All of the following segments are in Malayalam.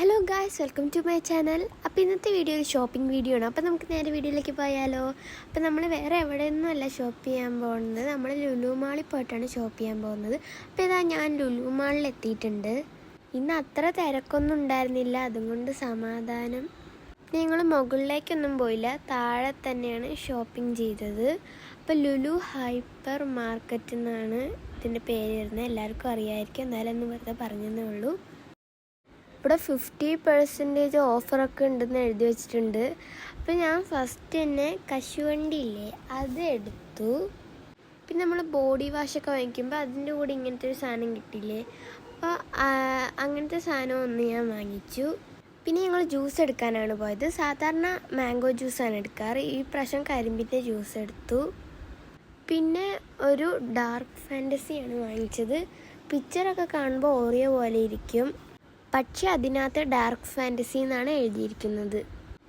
Hello guys, welcome to my channel. അപ്പോൾ ഇന്നത്തെ വീഡിയോ ഒരു ഷോപ്പിംഗ് വീഡിയോ ആണ്. അപ്പോൾ നമുക്ക് നേരെ വീഡിയോയിലേക്ക് പോയാലോ. അപ്പോൾ നമ്മൾ വേറെ എവിടെയൊന്നുമല്ല ഷോപ്പ് ചെയ്യാൻ പോകുന്നത്, നമ്മൾ ലുലു മാളിൽ പോയിട്ടാണ് ഷോപ്പ് ചെയ്യാൻ പോകുന്നത്. അപ്പോൾ ഇതാ ഞാൻ ലുലു മാളിൽ എത്തിയിട്ടുണ്ട്. ഇന്ന് അത്ര തിരക്കൊന്നും ഉണ്ടായിരുന്നില്ല, അതുകൊണ്ട് സമാധാനം. ഞങ്ങൾ മുകളിലേക്കൊന്നും പോയില്ല, താഴെ തന്നെയാണ് ഷോപ്പിംഗ് ചെയ്തത്. അപ്പോൾ ലുലു ഹൈപ്പർ മാർക്കറ്റ് എന്നാണ് ഇതിൻ്റെ പേര് വരുന്നത്. എല്ലാവർക്കും അറിയാമായിരിക്കും, എന്നാലും ഒന്ന് വെറുതെ പറഞ്ഞതേ ഉള്ളൂ. ഇവിടെ 50% ഓഫറൊക്കെ ഉണ്ടെന്ന് എഴുതി വെച്ചിട്ടുണ്ട്. അപ്പോൾ ഞാൻ ഫസ്റ്റ് തന്നെ കശുവണ്ടി ഇല്ലേ അത് എടുത്തു. പിന്നെ നമ്മൾ ബോഡി വാഷൊക്കെ വാങ്ങിക്കുമ്പോൾ അതിൻ്റെ കൂടെ ഇങ്ങനത്തെ ഒരു സാധനം കിട്ടില്ലേ, അപ്പോൾ അങ്ങനത്തെ സാധനം ഒന്ന് ഞാൻ വാങ്ങിച്ചു. പിന്നെ ഞങ്ങൾ ജ്യൂസ് എടുക്കാനാണ് പോയത്. സാധാരണ മാംഗോ ജ്യൂസാണ് എടുക്കാറ്, ഈ പ്രാവശ്യം കരിമ്പിൻ്റെ ജ്യൂസ് എടുത്തു. പിന്നെ ഒരു ഡാർക്ക് ഫാൻറ്റസിയാണ് വാങ്ങിച്ചത്. പിക്ചറൊക്കെ കാണുമ്പോൾ ഓറിയോ പോലെ ഇരിക്കും, പക്ഷേ അതിനകത്ത് ഡാർക്ക് ഫാൻറ്റസി എന്നാണ് എഴുതിയിരിക്കുന്നത്.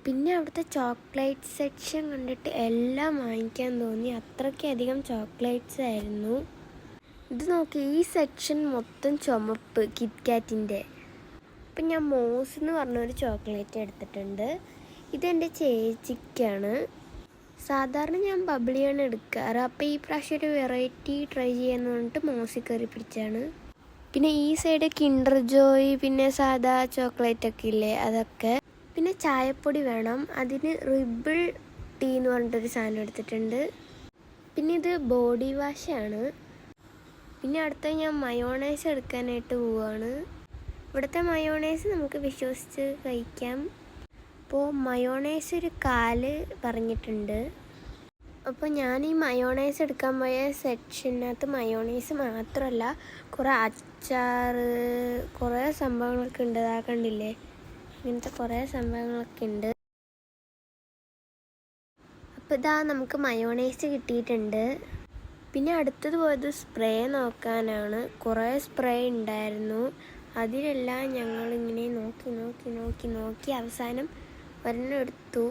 പിന്നെ അവിടുത്തെ ചോക്ലേറ്റ് സെക്ഷൻ കണ്ടിട്ട് എല്ലാം വാങ്ങിക്കാൻ തോന്നി, അത്രയ്ക്കധികം ചോക്ലേറ്റ്സ് ആയിരുന്നു. ഇത് നോക്കി, ഈ സെക്ഷൻ മൊത്തം ചുമപ്പ് കിറ്റ്കാറ്റിൻ്റെ. അപ്പം ഞാൻ മോസ് എന്ന് പറഞ്ഞൊരു ചോക്ലേറ്റ് എടുത്തിട്ടുണ്ട്. ഇതെൻ്റെ ചേച്ചിക്കാണ്. സാധാരണ ഞാൻ ബബിളിയാണ് എടുക്കാറ്, അപ്പോൾ ഈ പ്രാവശ്യം ഒരു വെറൈറ്റി ട്രൈ ചെയ്യാന്ന് പറഞ്ഞിട്ട് മോസിൽ കയറി പിടിച്ചാണ്. പിന്നെ ഈ സൈഡ് കിൻഡർ ജോയ്, പിന്നെ സാധാ ചോക്ലേറ്റ് ഒക്കെ ഇല്ലേ അതൊക്കെ. പിന്നെ ചായപ്പൊടി വേണം, അതിന് റിബിൾ ടീ എന്ന് പറഞ്ഞിട്ടൊരു സാധനം എടുത്തിട്ടുണ്ട്. പിന്നെ ഇത് ബോഡി വാഷാണ്. പിന്നെ അടുത്ത ഞാൻ മയോണൈസ് എടുക്കാനായിട്ട് പോവുകയാണ്. ഇവിടുത്തെ മയോണൈസ് നമുക്ക് വിശ്വസിച്ച് കഴിക്കാം. അപ്പോൾ മയോണൈസ് ഒരു 4 പറഞ്ഞിട്ടുണ്ട്. അപ്പോൾ ഞാൻ ഈ മയോണൈസ് എടുക്കാൻ പോയ സെക്ഷനകത്ത് മയോണൈസ് മാത്രമല്ല, കുറേ അച്ചാർ, കുറേ സംഭവങ്ങളൊക്കെ ഉണ്ട്. കണ്ടില്ലേ, ഇങ്ങനത്തെ കുറേ സംഭവങ്ങളൊക്കെ ഉണ്ട്. അപ്പോൾ ഇതാ നമുക്ക് മയോണൈസ് കിട്ടിയിട്ടുണ്ട്. പിന്നെ അടുത്തത് പോയത് സ്പ്രേ നോക്കാനാണ്. കുറേ സ്പ്രേ ഉണ്ടായിരുന്നു, അതിലെല്ലാം ഞങ്ങളിങ്ങനെ നോക്കി നോക്കി നോക്കി നോക്കി അവസാനം ഒരെണ്ണം എടുത്തു.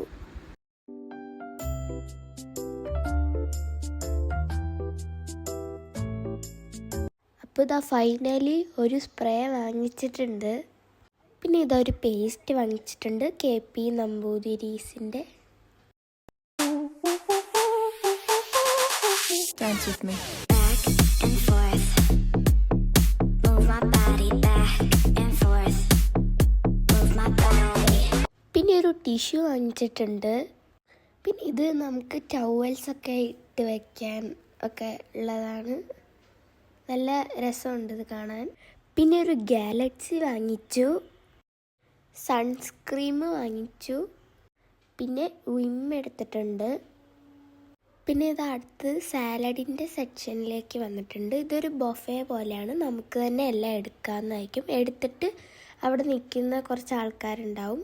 അപ്പോൾ ഇതാ ഫൈനലി ഒരു സ്പ്രേ വാങ്ങിച്ചിട്ടുണ്ട്. പിന്നെ ഇതൊരു പേസ്റ്റ് വാങ്ങിച്ചിട്ടുണ്ട്, KP നമ്പൂതിരീസിൻ്റെ. പിന്നെ ഒരു ടിഷ്യൂ വാങ്ങിച്ചിട്ടുണ്ട്. പിന്നെ ഇത് നമുക്ക് ടവൽസൊക്കെ ഇട്ട് വയ്ക്കാൻ ഒക്കെ ഉള്ളതാണ്, നല്ല രസമുണ്ട് ഇത് കാണാൻ. പിന്നെ ഒരു ഗാലക്സി വാങ്ങിച്ചു, സൺസ്ക്രീം വാങ്ങിച്ചു, പിന്നെ വിം എടുത്തിട്ടുണ്ട്. പിന്നെ ഇത് അടുത്ത് സാലഡിൻ്റെ സെക്ഷനിലേക്ക് വന്നിട്ടുണ്ട്. ഇതൊരു ബൊഫേ പോലെയാണ്, നമുക്ക് തന്നെ എല്ലാം എടുക്കാമെന്നായിരിക്കും. എടുത്തിട്ട് അവിടെ നിൽക്കുന്ന കുറച്ച് ആൾക്കാരുണ്ടാവും,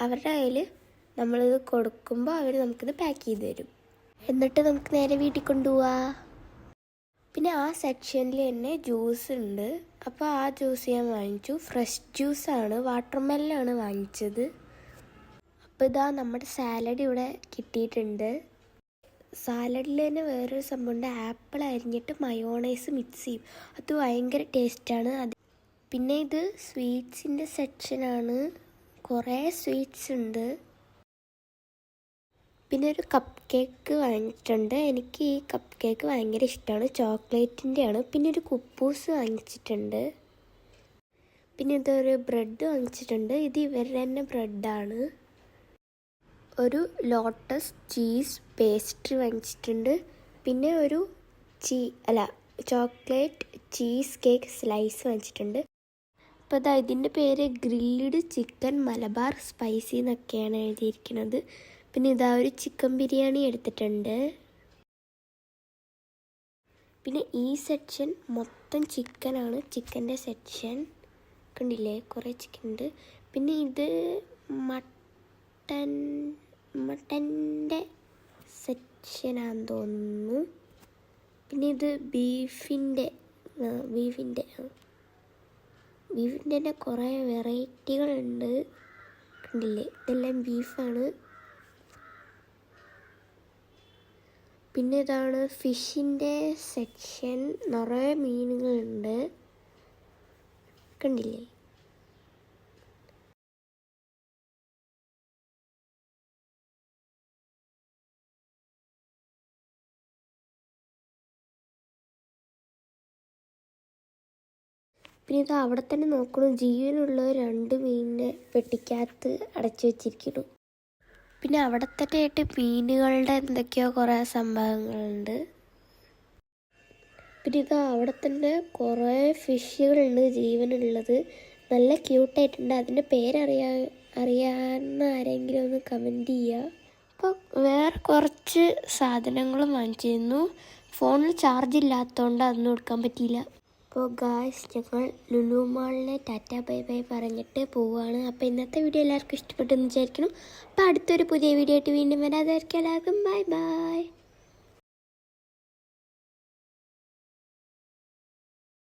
അവരുടെ കയ്യിൽ നമ്മളിത് കൊടുക്കുമ്പോൾ അവർ നമുക്കിത് പാക്ക് ചെയ്ത് തരും. എന്നിട്ട് നമുക്ക് നേരെ വീട്ടിൽ കൊണ്ടുപോവാം. പിന്നെ ആ സെക്ഷനിൽ തന്നെ ജ്യൂസ് ഉണ്ട്, അപ്പോൾ ആ ജ്യൂസ് ഞാൻ വാങ്ങിച്ചു. ഫ്രഷ് ജ്യൂസാണ്, വാട്ടർമെലനാണ് വാങ്ങിച്ചത്. അപ്പോൾ ഇതാ നമ്മുടെ സാലഡ് ഇവിടെ കിട്ടിയിട്ടുണ്ട്. സാലഡിൽ തന്നെ വേറൊരു സംഭവമുണ്ട്, ആപ്പിൾ അരിഞ്ഞിട്ട് മയോണൈസ് മിക്സ് ചെയ്യും, അത് ഭയങ്കര ടേസ്റ്റാണ്. പിന്നെ ഇത് സ്വീറ്റ്സിൻ്റെ സെക്ഷനാണ്, കുറേ സ്വീറ്റ്സ് ഉണ്ട്. പിന്നെ ഒരു കപ്പ് കേക്ക് വാങ്ങിച്ചിട്ടുണ്ട്. എനിക്ക് ഈ കപ്പ് കേക്ക് ഭയങ്കര ഇഷ്ടമാണ്, ചോക്ലേറ്റിൻ്റെയാണ്. പിന്നെ ഒരു കുപ്പൂസ് വാങ്ങിച്ചിട്ടുണ്ട്. പിന്നെ ഇതൊരു ബ്രെഡ് വാങ്ങിച്ചിട്ടുണ്ട്, ഇത് ഇവരുടെ തന്നെ ബ്രെഡാണ്. ഒരു ലോട്ടസ് ചീസ് പേസ്ട്രി വാങ്ങിച്ചിട്ടുണ്ട്. പിന്നെ ഒരു ചോക്ലേറ്റ് ചീസ് കേക്ക് സ്ലൈസ് വാങ്ങിച്ചിട്ടുണ്ട്. അപ്പോൾ അതാ ഇതിൻ്റെ പേര് ഗ്രിൽഡ് ചിക്കൻ മലബാർ സ്പൈസി എന്നൊക്കെയാണ് എഴുതിയിരിക്കുന്നത്. പിന്നെ ഇതാ ഒരു ചിക്കൻ ബിരിയാണി എടുത്തിട്ടുണ്ട്. പിന്നെ ഈ സെക്ഷൻ മൊത്തം ചിക്കനാണ്, ചിക്കൻ്റെ സെക്ഷൻ കണ്ടില്ലേ, കുറേ ചിക്കൻ ഉണ്ട്. പിന്നെ ഇത് മട്ടൻ്റെ സെക്ഷനാണെന്ന് തോന്നുന്നു. പിന്നെ ഇത് ബീഫിൻ്റെ തന്നെ കുറേ വെറൈറ്റികളുണ്ട്, കണ്ടില്ലേ, ഇതെല്ലാം ബീഫാണ്. പിന്നെ ഇതാണ് ഫിഷിൻ്റെ സെക്ഷൻ, നിറയെ മീനുകളുണ്ട്, കണ്ടില്ലേ. പിന്നെ ഇത് അവിടെ തന്നെ നോക്കണം, ജീവനുള്ള 2 മീനിനെ പെട്ടിക്കകത്ത് അടച്ചു വെച്ചിരിക്കുന്നു. പിന്നെ അവിടെ തന്നെ ആയിട്ട് മീനുകളുടെ എന്തൊക്കെയോ കുറേ സംഭവങ്ങളുണ്ട്. പിന്നെ ഇത് അവിടെ തന്നെ കുറേ ഫിഷുകളുണ്ട് ജീവനുള്ളത്, നല്ല ക്യൂട്ടായിട്ടുണ്ട്. അതിൻ്റെ അറിയാവുന്ന ആരെങ്കിലും ഒന്ന് കമൻറ്റ് ചെയ്യുക. അപ്പോൾ വേറെ കുറച്ച് സാധനങ്ങളും വാങ്ങിച്ചിരുന്നു. ഫോണിൽ ചാർജ് ഇല്ലാത്തതുകൊണ്ട് അതൊന്നും എടുക്കാൻ പറ്റിയില്ല. അപ്പോൾ ഗായ്സ്, ഞങ്ങൾ ലുലു മാളിലെ ടാറ്റ ബൈ ബൈ പറഞ്ഞിട്ട് പോവുകയാണ്. അപ്പോൾ ഇന്നത്തെ വീഡിയോ എല്ലാവർക്കും ഇഷ്ടപ്പെട്ടെന്ന് വിചാരിക്കണം. അപ്പോൾ അടുത്തൊരു പുതിയ വീഡിയോ ആയിട്ട് വീണ്ടും വരാതായിരിക്കും. എല്ലാവർക്കും ബൈ ബൈ.